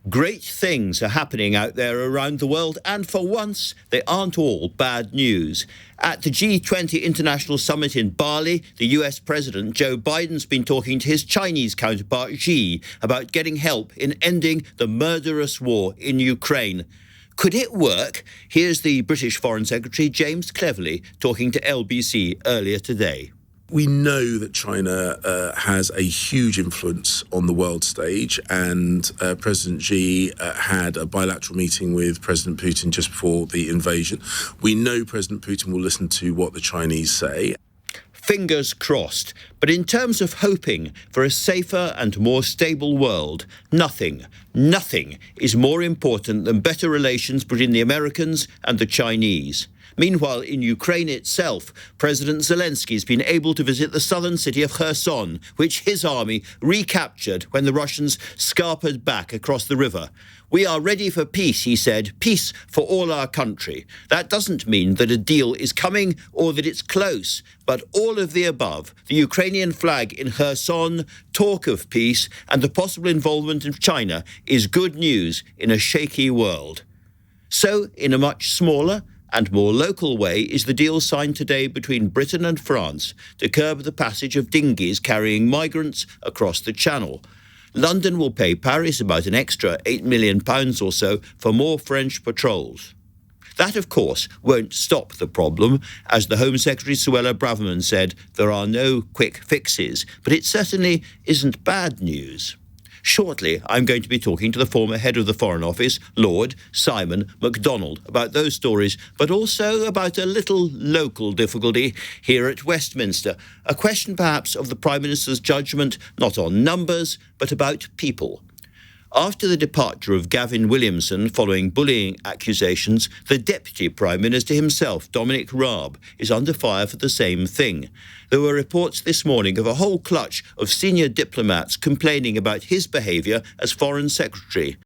Great things are happening out there around the world, and for once, they aren't all bad news. At the G20 International Summit in Bali, the US President Joe Biden's been talking to his Chinese counterpart Xi about getting help in ending the murderous war in Ukraine. Could it work? Here's the British Foreign Secretary James Cleverly talking to LBC earlier today. We know that China has a huge influence on the world stage, and President Xi had a bilateral meeting with President Putin just before the invasion. We know President Putin will listen to what the Chinese say. Fingers crossed. But in terms of hoping for a safer and more stable world, nothing is more important than better relations between the Americans and the Chinese. Meanwhile, in Ukraine itself, President Zelensky's been able to visit the southern city of Kherson, which his army recaptured when the Russians scarpered back across the river. We are ready for peace, he said, peace for all our country. That doesn't mean that a deal is coming or that it's close, but all of the above, the Ukrainian flag in Kherson, talk of peace, and the possible involvement of China is good news in a shaky world. So, in a much smaller and more local way is the deal signed today between Britain and France to curb the passage of dinghies carrying migrants across the Channel. London will pay Paris about an extra £8 million or so for more French patrols. That, of course, won't stop the problem. As the Home Secretary Suella Braverman said, there are no quick fixes, but it certainly isn't bad news. Shortly, I'm going to be talking to the former head of the Foreign Office, Lord Simon MacDonald, about those stories, but also about a little local difficulty here at Westminster. A question perhaps of the Prime Minister's judgment, not on numbers, but about people. After the departure of Gavin Williamson following bullying accusations, the Deputy Prime Minister himself, Dominic Raab, is under fire for the same thing. There were reports this morning of a whole clutch of senior diplomats complaining about his behaviour as Foreign Secretary.